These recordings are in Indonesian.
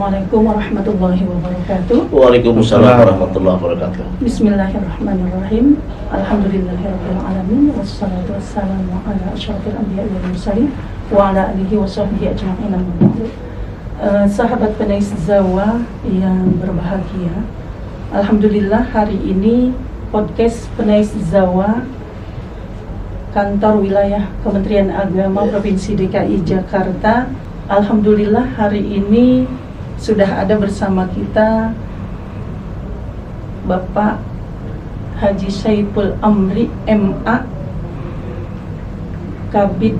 Assalamualaikum warahmatullahi wabarakatuh. Waalaikumsalam warahmatullahi wabarakatuh. Bismillahirrahmanirrahim. Alhamdulillahirabbil alamin wassalatu wassalamu ala asyrofil anbiya'i wal mursalin wa ala alihi wa sahbihi ajma'in. Sahabat Penais Zawa yang berbahagia, alhamdulillah hari ini podcast Penais Zawa Kantor Wilayah Kementerian Agama Provinsi DKI Jakarta, alhamdulillah hari ini sudah ada bersama kita Bapak Haji Saiful Amri MA, Kabid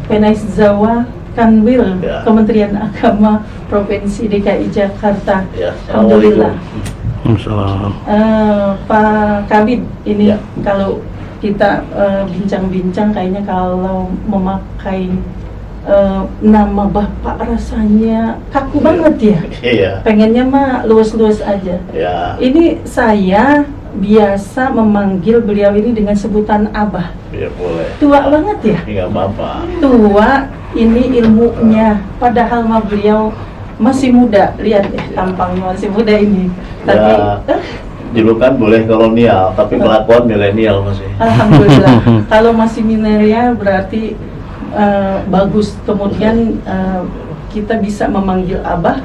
Penais Zawa Kanwil Kementerian Agama Provinsi DKI Jakarta. Alhamdulillah. Pak Kabid, ini kalau kita bincang-bincang kayaknya kalau memakai nama Bapak rasanya kaku banget ya. Iya. Pengennya mah luas-luas aja. Ya. Ini saya biasa memanggil beliau ini dengan sebutan Abah. Ya boleh. Tua banget ya? Enggak apa-apa. Tua ini ilmunya, padahal mah beliau masih muda. Lihat ya, tampangnya masih muda ini. Tapi julukan boleh kolonial, tapi kelakuan milenial masih. Alhamdulillah. Kalau masih milenial berarti bagus. Kemudian kita bisa memanggil Abah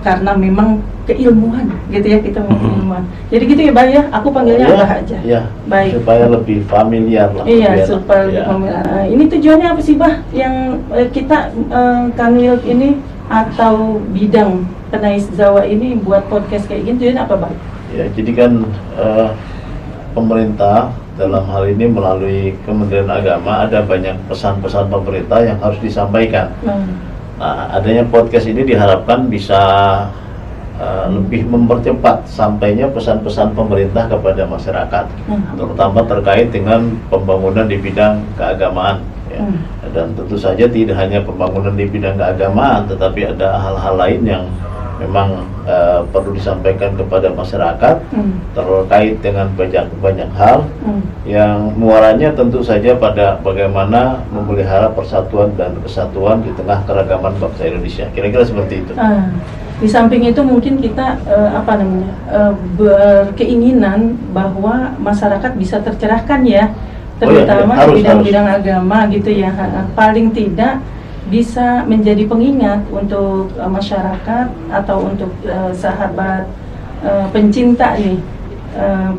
karena memang keilmuan, gitu ya, kita mau keilmuan. Jadi gitu ya, Bah ya. Aku panggilnya Abah aja. Iya. Baik. Supaya lebih familiar lah. Iya, supaya lebih familiar. Ini tujuannya apa sih, Bah? Yang kita Kanwil ini atau bidang Penais Zawa ini buat podcast kayak gini tujuannya apa, Bah? Ya, jadi kan pemerintah dalam hal ini melalui Kementerian Agama ada banyak pesan-pesan pemerintah yang harus disampaikan. Nah, adanya podcast ini diharapkan bisa lebih mempercepat sampainya pesan-pesan pemerintah kepada masyarakat, terutama terkait dengan pembangunan di bidang keagamaan. Ya. Dan tentu saja tidak hanya pembangunan di bidang keagamaan, tetapi ada hal-hal lain yang memang perlu disampaikan kepada masyarakat terkait dengan banyak hal yang muaranya tentu saja pada bagaimana memelihara persatuan dan kesatuan di tengah keragaman bangsa Indonesia. Kira-kira seperti itu. Di samping itu mungkin kita berkeinginan bahwa masyarakat bisa tercerahkan ya, terutama di bidang-bidang agama gitu ya. Paling tidak bisa menjadi pengingat untuk masyarakat atau untuk sahabat pencinta nih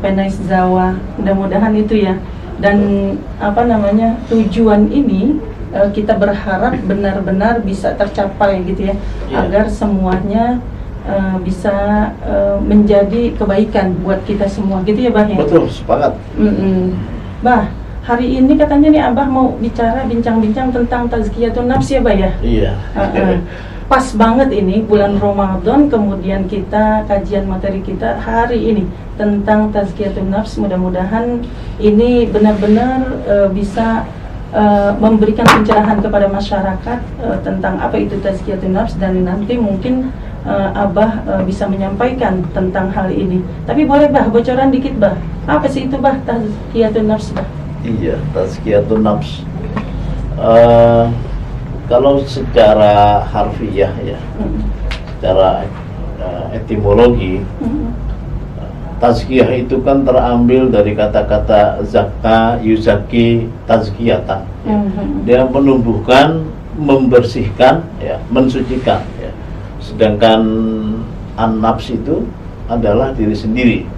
Penais Zawa. Mudah-mudahan itu ya. Dan tujuan ini kita berharap benar-benar bisa tercapai gitu ya, agar semuanya bisa menjadi kebaikan buat kita semua gitu ya, Bah ya. Betul, sepakat. Bah, hari ini katanya nih Abah mau bincang-bincang tentang tazkiyatun nafs ya, Bah ya? Iya. Pas banget ini bulan Ramadan, kemudian kita kajian materi kita hari ini tentang tazkiyatun nafs. Mudah-mudahan ini benar-benar bisa memberikan pencerahan kepada masyarakat tentang apa itu tazkiyatun nafs, dan nanti mungkin Abah bisa menyampaikan tentang hal ini. Tapi boleh Bah bocoran dikit, Bah, apa sih itu, Bah, tazkiyatun nafs, Bah? Iya, tazkiyatun nafs. Kalau secara harfiah ya, secara etimologi, tazkiyah itu kan terambil dari kata-kata zakka yuzaki tazkiyatan. Dia menumbuhkan, membersihkan, ya, mensucikan. Ya. Sedangkan an-nafs itu adalah diri sendiri.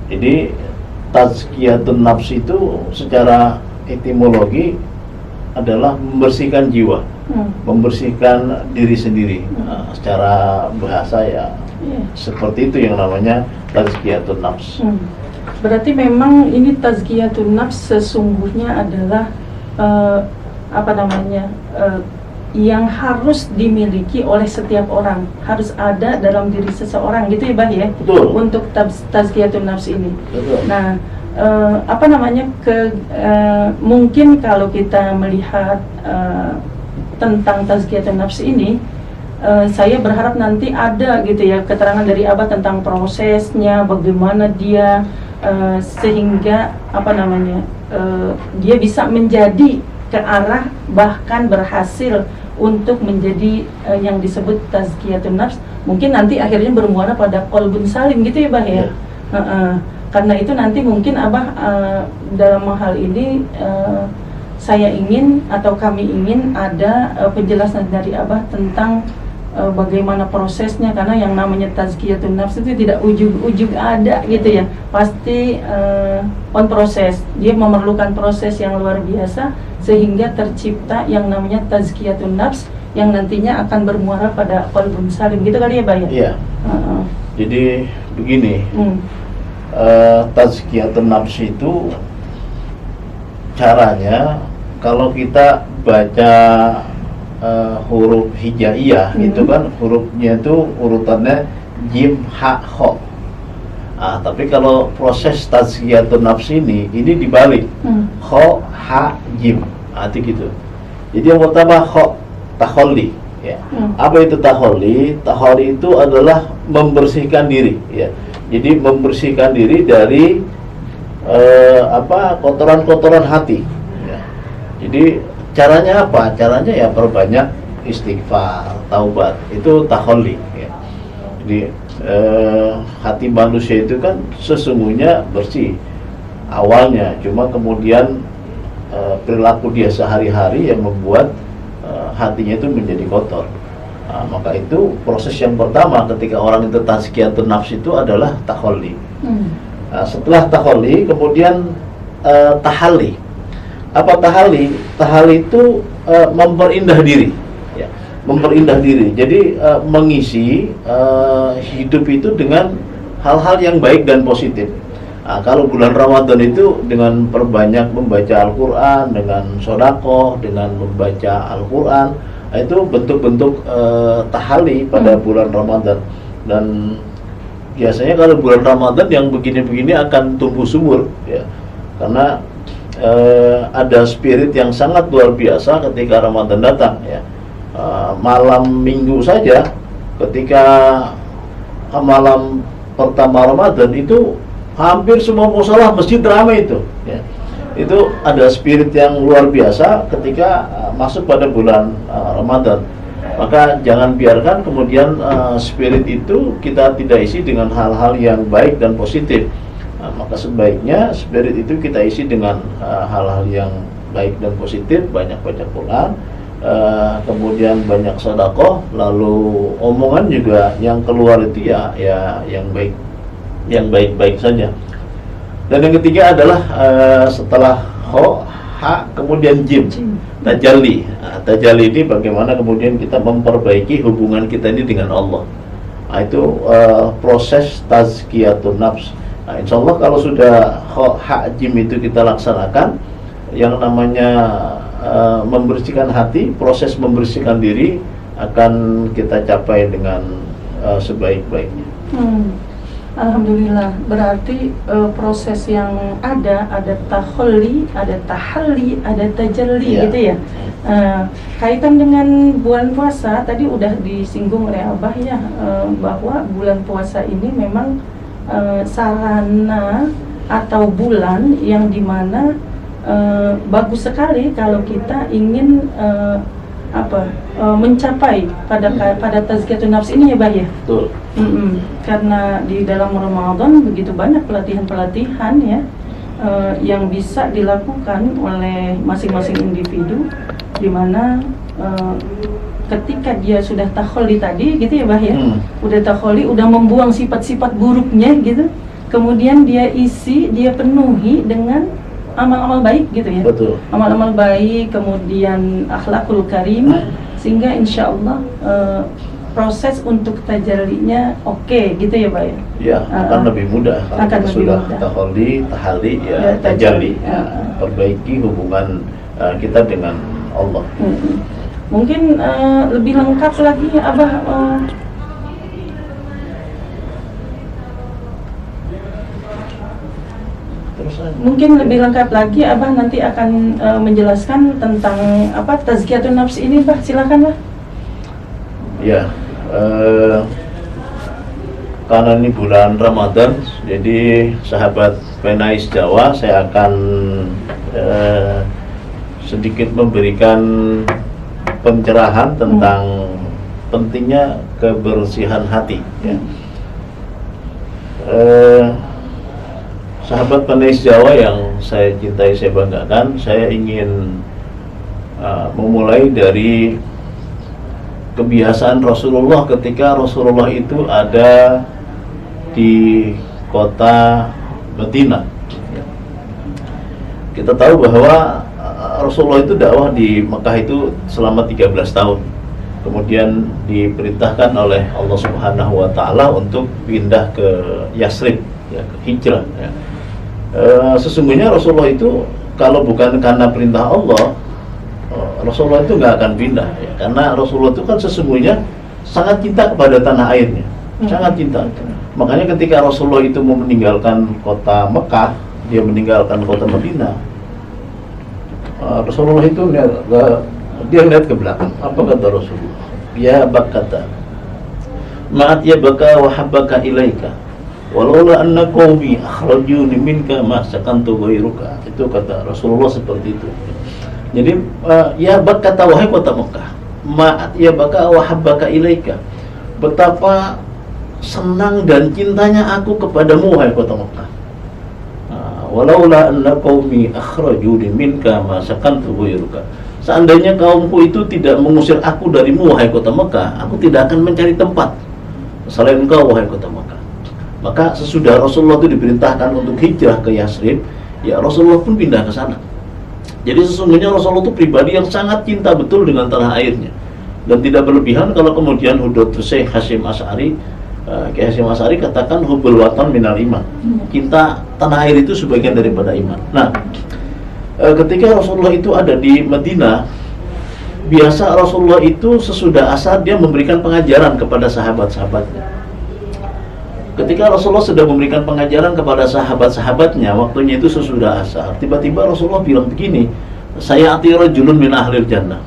Jadi tazkiyatun nafs itu secara etimologi adalah membersihkan jiwa, membersihkan diri sendiri. Nah, secara bahasa ya seperti itu yang namanya tazkiyatun nafs. Berarti memang ini tazkiyatun nafs sesungguhnya adalah yang harus dimiliki oleh setiap orang, harus ada dalam diri seseorang gitu ya, Bah ya. Betul. Untuk tazkiyatun nafs ini. Betul. Nah, mungkin kalau kita melihat tentang tazkiyatun nafs ini, saya berharap nanti ada gitu ya keterangan dari Abah tentang prosesnya, bagaimana dia sehingga dia bisa menjadi ke arah bahkan berhasil untuk menjadi yang disebut tazkiyatun nafs. Mungkin nanti akhirnya bermuara pada qalbun salim gitu ya Bah ya. Karena itu nanti mungkin Abah dalam hal ini saya ingin atau kami ingin ada penjelasan dari Abah tentang bagaimana prosesnya, karena yang namanya tazkiyatun nafs itu tidak ujug-ujug ada gitu ya, pasti on proses, dia memerlukan proses yang luar biasa sehingga tercipta yang namanya tazkiyatun nafs yang nantinya akan bermuara pada qalbun salim gitu kali ya Pak ya? Iya. Jadi begini, tazkiyatun nafs itu caranya kalau kita baca huruf hijaiyah itu kan hurufnya itu urutannya jim ha kho. Tapi kalau proses tazkiyatun nafs ini dibalik, kho ha jim, itu gitu. Jadi yang pertama kho, takholli ya. Apa itu takholli? Takholli itu adalah membersihkan diri ya. Jadi membersihkan diri dari kotoran-kotoran hati ya. Jadi caranya apa? Caranya ya perbanyak istighfar, taubat. Itu takholli ya. Jadi hati manusia itu kan sesungguhnya bersih awalnya, cuma kemudian perilaku dia sehari-hari yang membuat hatinya itu menjadi kotor. Maka itu proses yang pertama ketika orang itu tazkiyatun nafs itu adalah takholli. Setelah takholli kemudian tahalli. Apa tahalli? Tahalli itu memperindah diri ya. Memperindah diri. Jadi mengisi hidup itu dengan hal-hal yang baik dan positif. Kalau bulan Ramadan itu dengan perbanyak membaca Al-Quran, dengan sedekah, dengan membaca Al-Quran, itu bentuk-bentuk tahalli pada bulan Ramadan. Dan biasanya kalau bulan Ramadan yang begini-begini akan tumbuh subur ya. Karena ada spirit yang sangat luar biasa ketika Ramadan datang ya. Malam minggu saja ketika malam pertama Ramadan itu hampir semua mushola masjid ramai itu ya. Itu ada spirit yang luar biasa ketika masuk pada bulan Ramadan. Maka jangan biarkan kemudian spirit itu kita tidak isi dengan hal-hal yang baik dan positif. Maka sebaiknya spirit itu kita isi dengan hal-hal yang baik dan positif, banyak baca Quran, kemudian banyak sedekah, lalu omongan juga yang keluar itu ya yang baik, yang baik-baik saja. Dan yang ketiga adalah setelah ho, ha, kemudian jim, tajalli. Tajalli ini bagaimana kemudian kita memperbaiki hubungan kita ini dengan Allah. Itu proses tazkiyatun nafs. Insya Allah kalau sudah ha, jim itu kita laksanakan, yang namanya membersihkan hati, proses membersihkan diri akan kita capai dengan sebaik-baiknya. Alhamdulillah, berarti proses yang ada takholli, ada tahalli, ada tajalli gitu ya. Kaitan dengan bulan puasa tadi udah disinggung oleh Abah ya, bahwa bulan puasa ini memang sarana atau bulan yang dimana bagus sekali kalau kita ingin mencapai pada tazkiyatun nafs ini ya Bah ya. Betul. Karena di dalam Ramadan begitu banyak pelatihan-pelatihan ya yang bisa dilakukan oleh masing-masing individu, di mana ketika dia sudah takholli tadi gitu ya Bah ya, udah takholli, udah membuang sifat-sifat buruknya gitu, kemudian dia isi, dia penuhi dengan amal-amal baik gitu ya. Betul. Amal-amal baik, kemudian akhlakul karim, sehingga insya Allah proses untuk tajallinya oke gitu ya Pak ya. Ya, akan lebih mudah kalau akan kita lebih sudah mudah. tahalli, ya tajalli, perbaiki hubungan kita dengan Allah. Mungkin lebih lengkap lagi Abah mungkin lebih lengkap lagi Abah nanti akan menjelaskan tentang tazkiyatun nafs ini Bah, silakan Bah. Ya, karena ini bulan Ramadan, jadi sahabat Penais Jawa, saya akan sedikit memberikan pencerahan tentang pentingnya kebersihan hati. Ya. Sahabat penulis Jawa yang saya cintai, saya banggakan, saya ingin memulai dari kebiasaan Rasulullah ketika Rasulullah itu ada di kota Madinah. Kita tahu bahwa Rasulullah itu dakwah di Mekah itu selama 13 tahun. Kemudian diperintahkan oleh Allah Subhanahu wa taala untuk pindah ke Yasrib, ya, ke hijrah, ya. Sesungguhnya Rasulullah itu kalau bukan karena perintah Allah, Rasulullah itu nggak akan pindah, ya. Karena Rasulullah itu kan sesungguhnya sangat cinta kepada tanah airnya, sangat cinta. Makanya ketika Rasulullah itu mau meninggalkan kota Mekah, dia meninggalkan kota Madinah, Rasulullah itu dia lihat ke belakang. Apa kata Rasulullah? Ya bakata, ma'at ya baka wa habbaka ilaika, walaula anna qaumi akhrajuni minka ma sakantu ghairuka. Itu kata Rasulullah seperti itu. Jadi ya bakata, wahai kota Mekah, ma'at ya baka wa habbaka ilaika, betapa senang dan cintanya aku kepadamu wahai kota Mekah. Walaula anna qaumi akhrajuni minka ma sakantu ghairuka. Seandainya kaumku itu tidak mengusir aku darimu wahai kota Mekah, aku tidak akan mencari tempat selain engkau wahai kota Mekah. Maka sesudah Rasulullah itu diperintahkan untuk hijrah ke Yasrib, ya Rasulullah pun pindah ke sana. Jadi sesungguhnya Rasulullah itu pribadi yang sangat cinta betul dengan tanah airnya, dan tidak berlebihan kalau kemudian Hudatul Syekh Hasyim Asy'ari, Kiai Hasyim Asy'ari katakan hubbul watan minal iman. Cinta tanah air itu sebagian daripada iman. Nah, ketika Rasulullah itu ada di Madinah, biasa Rasulullah itu sesudah asar dia memberikan pengajaran kepada sahabat-sahabatnya. Ketika Rasulullah sudah memberikan pengajaran kepada sahabat-sahabatnya, waktunya itu sesudah asar, tiba-tiba Rasulullah bilang begini, saya ati rajulun min ahlil jannah,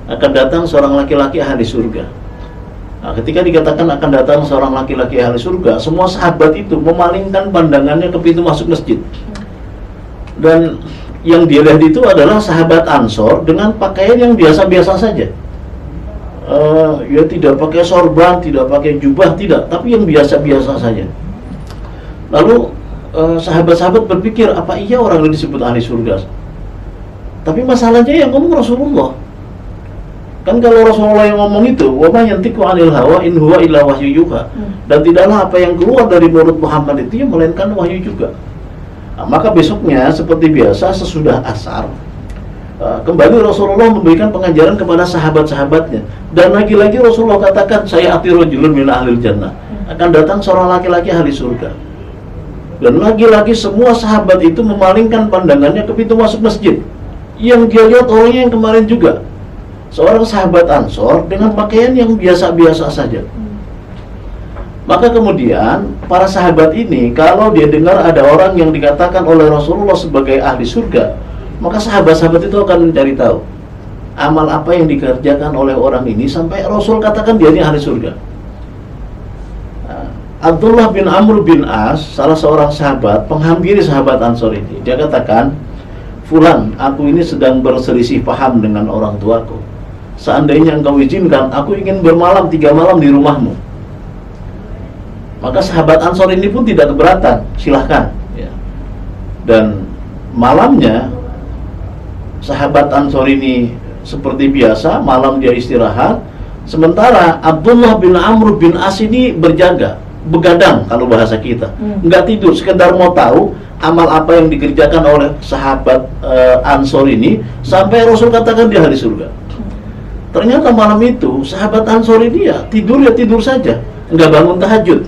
akan datang seorang laki-laki ahli surga. Nah, ketika dikatakan akan datang seorang laki-laki ahli surga, semua sahabat itu memalingkan pandangannya ke pintu masuk masjid. Dan yang dia lihat itu adalah sahabat Ansor dengan pakaian yang biasa-biasa saja. Ya tidak pakai sorban, tidak pakai jubah, tidak, tapi yang biasa-biasa saja. Lalu sahabat-sahabat berpikir, apa iya orang yang disebut ahli surga? Tapi masalahnya yang ngomong Rasulullah. Kan kalau Rasulullah yang ngomong itu, wa ma yantiqu 'anil hawa in huwa illa wahyu yuha. Dan tidaklah apa yang keluar dari mulut Muhammad itu melainkan wahyu juga. Nah, maka besoknya seperti biasa sesudah asar, kembali Rasulullah memberikan pengajaran kepada sahabat-sahabatnya, dan lagi-lagi Rasulullah katakan, saya ati rajulun min ahlil jannah, akan datang seorang laki-laki ahli surga. Dan lagi-lagi semua sahabat itu memalingkan pandangannya ke pintu masuk masjid. Yang dia lihat orangnya yang kemarin juga, seorang sahabat Ansor dengan pakaian yang biasa-biasa saja. Maka kemudian para sahabat ini, kalau dia dengar ada orang yang dikatakan oleh Rasulullah sebagai ahli surga, maka sahabat-sahabat itu akan mencari tahu amal apa yang dikerjakan oleh orang ini sampai Rasul katakan dia ini ahli surga. Abdullah bin Amr bin As, salah seorang sahabat, penghampiri sahabat Ansor ini, dia katakan, Fulan, aku ini sedang berselisih paham dengan orang tuaku. Seandainya engkau izinkan, aku ingin bermalam 3 malam di rumahmu. Maka sahabat Ansor ini pun tidak keberatan, silahkan, ya. Dan malamnya sahabat Ansor ini seperti biasa, malam dia istirahat, sementara Abdullah bin Amr bin As ini berjaga, begadang kalau bahasa kita, nggak tidur, sekedar mau tahu amal apa yang dikerjakan oleh sahabat Ansor ini sampai Rasul katakan dia ahli surga. Ternyata malam itu sahabat Ansor ini ya tidur saja, nggak bangun tahajud.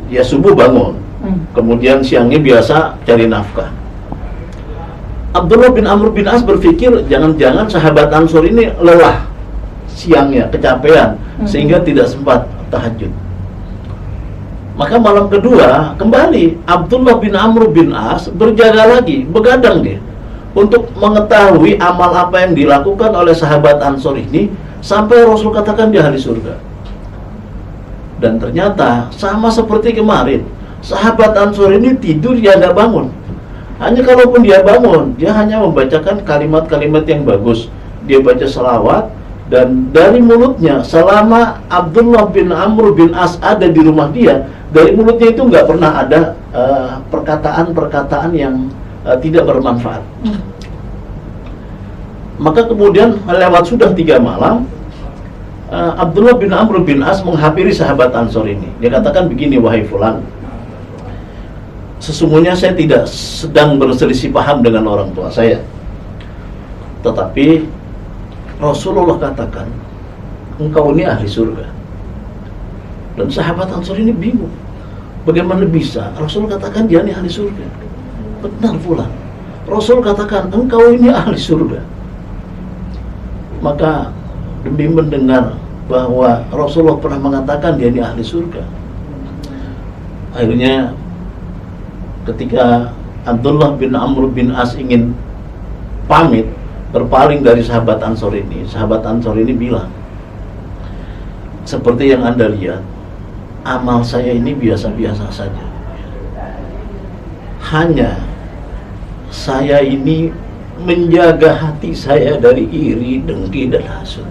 Ya subuh bangun, kemudian siangnya biasa cari nafkah. Abdullah bin Amr bin As berpikir jangan-jangan sahabat Ansor ini lelah siangnya, kecapean, sehingga tidak sempat tahajud. Maka malam kedua kembali Abdullah bin Amr bin As berjaga lagi, begadang dia, untuk mengetahui amal apa yang dilakukan oleh sahabat Ansor ini sampai Rasul katakan dia ahli surga. Dan ternyata sama seperti kemarin, sahabat Ansor ini tidur ya nggak bangun. Hanya kalaupun dia bangun, dia hanya membacakan kalimat-kalimat yang bagus. Dia baca selawat, dan dari mulutnya selama Abdullah bin Amr bin As ada di rumah dia, dari mulutnya itu nggak pernah ada perkataan-perkataan yang tidak bermanfaat. Maka kemudian lewat sudah 3 malam, Abdullah bin Amr bin As menghampiri sahabat Ansor ini. Dia katakan begini, wahai fulan, sesungguhnya saya tidak sedang berselisih paham dengan orang tua saya, tetapi Rasulullah katakan engkau ini ahli surga. Dan sahabat Ansor ini bingung, bagaimana bisa Rasul katakan dia ini ahli surga? Benar fulan, Rasul katakan engkau ini ahli surga. Maka demi mendengar bahwa Rasulullah pernah mengatakan dia ini ahli surga, akhirnya ketika Abdullah bin Amr bin As ingin pamit berpaling dari sahabat Ansor ini, sahabat Ansor ini bilang, seperti yang Anda lihat, amal saya ini biasa-biasa saja. Hanya saya ini menjaga hati saya dari iri, dengki, dan hasud.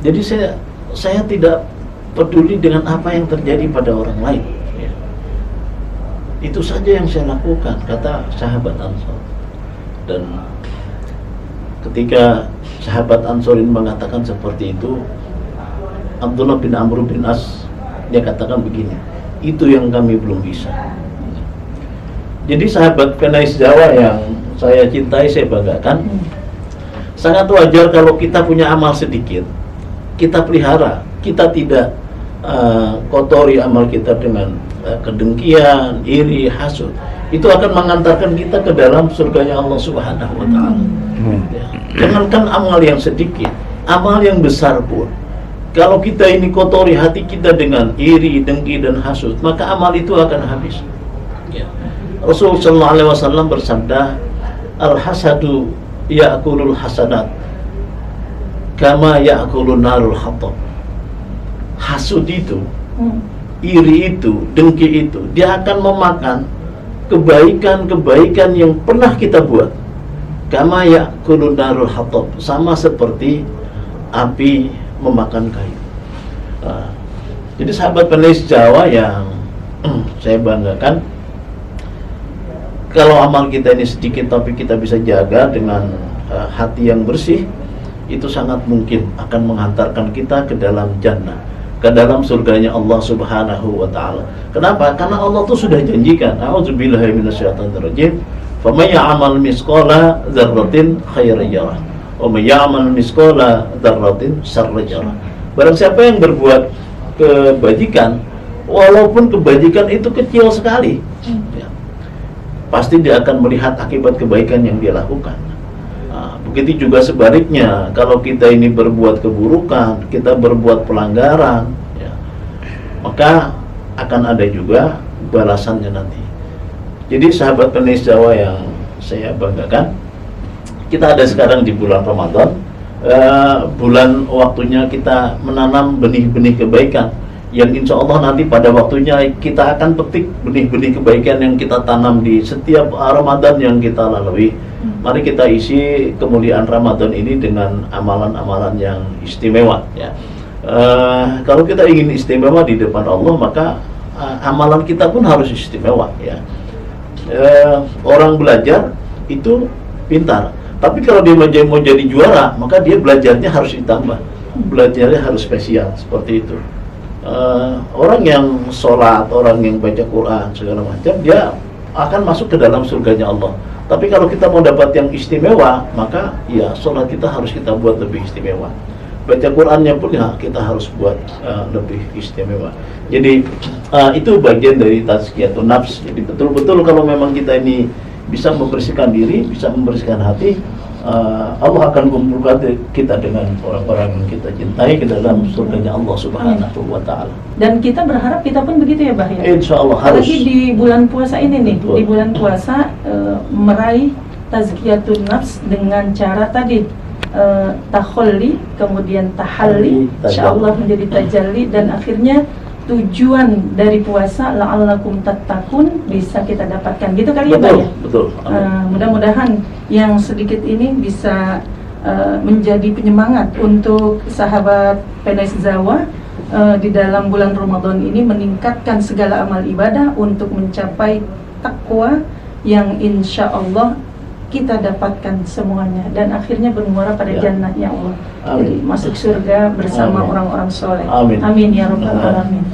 Jadi saya tidak peduli dengan apa yang terjadi pada orang lain. Itu saja yang saya lakukan, kata sahabat Ansor. Dan ketika sahabat Ansor ini mengatakan seperti itu, Abdullah bin Amr bin As dia katakan begini, itu yang kami belum bisa. Jadi sahabat Penais Jawa yang saya cintai, saya banggakan, sangat wajar kalau kita punya amal sedikit, kita pelihara, kita tidak kotori amal kita dengan kedengkian, iri, hasud. Itu akan mengantarkan kita ke dalam surganya Allah Subhanahu wa Ta'ala. Jangankan amal yang sedikit, amal yang besar pun, kalau kita ini kotori hati kita dengan iri, dengki, dan hasud, maka amal itu akan habis. Rasulullah SAW bersabda, al-hasadu ya'kulul hasanat kama ya'kulun narul hatab. Hasud itu, iri itu, dengki itu, dia akan memakan kebaikan-kebaikan yang pernah kita buat. Kama ya'kulun narul hatab, sama seperti api memakan kayu. Jadi sahabat Penais Jawa yang saya banggakan, kalau amal kita ini sedikit tapi kita bisa jaga dengan hati yang bersih, itu sangat mungkin akan menghantarkan kita ke dalam jannah, ke dalam surganya Allah Subhanahu wa Ta'ala. Kenapa? Karena Allah tuh sudah janjikan, a'udzubillahi minasyaitonirrajim, faman ya'mal misqala dzarratin khairan yarah wa may ya'mal misqala dzarratin syarran yarah. Barang siapa yang berbuat kebajikan, walaupun kebajikan itu kecil sekali, pasti dia akan melihat akibat kebaikan yang dia lakukan. Begitu juga sebaliknya, kalau kita ini berbuat keburukan, kita berbuat pelanggaran, maka akan ada juga balasannya nanti. Jadi sahabat Penais Jawa yang saya banggakan, kita ada sekarang di bulan Ramadan, bulan waktunya kita menanam benih-benih kebaikan, yang insya Allah nanti pada waktunya kita akan petik benih-benih kebaikan yang kita tanam di setiap Ramadan yang kita lalui. Mari kita isi kemuliaan Ramadan ini dengan amalan-amalan yang istimewa, ya. Kalau kita ingin istimewa di depan Allah, maka amalan kita pun harus istimewa, ya. Orang belajar itu pintar, tapi kalau dia mau jadi juara, maka dia belajarnya harus ditambah, belajarnya harus spesial, seperti itu. Orang yang sholat, orang yang baca Quran segala macam, dia akan masuk ke dalam surganya Allah. Tapi kalau kita mau dapat yang istimewa, maka ya sholat kita harus kita buat lebih istimewa, baca Qurannya pun ya kita harus buat lebih istimewa. Jadi itu bagian dari tazkiyatun nafs. Jadi betul-betul kalau memang kita ini bisa membersihkan diri, bisa membersihkan hati, Allah akan kumpulkan kita dengan orang-orang yang kita cintai ke dalam surganya Allah Subhanahu wa Ta'ala. Dan kita berharap kita pun begitu ya, Bah, ya? Insya Allah harus. Apalagi di bulan puasa ini nih. Betul. Di bulan puasa meraih tazkiyatun nafs dengan cara tadi takholli, kemudian tahalli, insyaallah menjadi tajalli, dan akhirnya tujuan dari puasa la'allakum tattaqun bisa kita dapatkan gitu kali ya Pak ya. Betul. Mudah-mudahan yang sedikit ini bisa menjadi penyemangat untuk sahabat Penais Zawa di dalam bulan Ramadan ini meningkatkan segala amal ibadah untuk mencapai takwa yang insya Allah kita dapatkan semuanya dan akhirnya bermuara pada jannahnya Allah. Jadi masuk surga bersama orang-orang soleh. Amin ya rabbal alamin.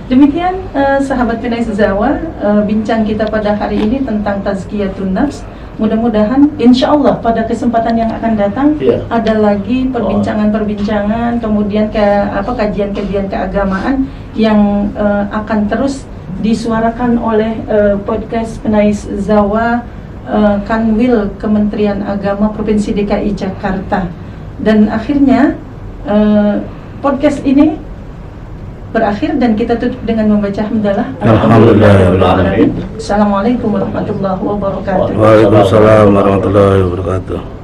Demikian sahabat Penais Zawa, bincang kita pada hari ini tentang tazkiyatun nafs. Mudah-mudahan insya Allah pada kesempatan yang akan datang ada lagi perbincangan-perbincangan, kemudian kajian-kajian keagamaan yang akan terus disuarakan oleh podcast Penais Zawa Kanwil Kementerian Agama Provinsi DKI Jakarta. Dan akhirnya podcast ini berakhir dan kita tutup dengan membaca hamdalah. Alhamdulillah. Assalamualaikum warahmatullahi wabarakatuh. Waalaikumsalam warahmatullahi wabarakatuh.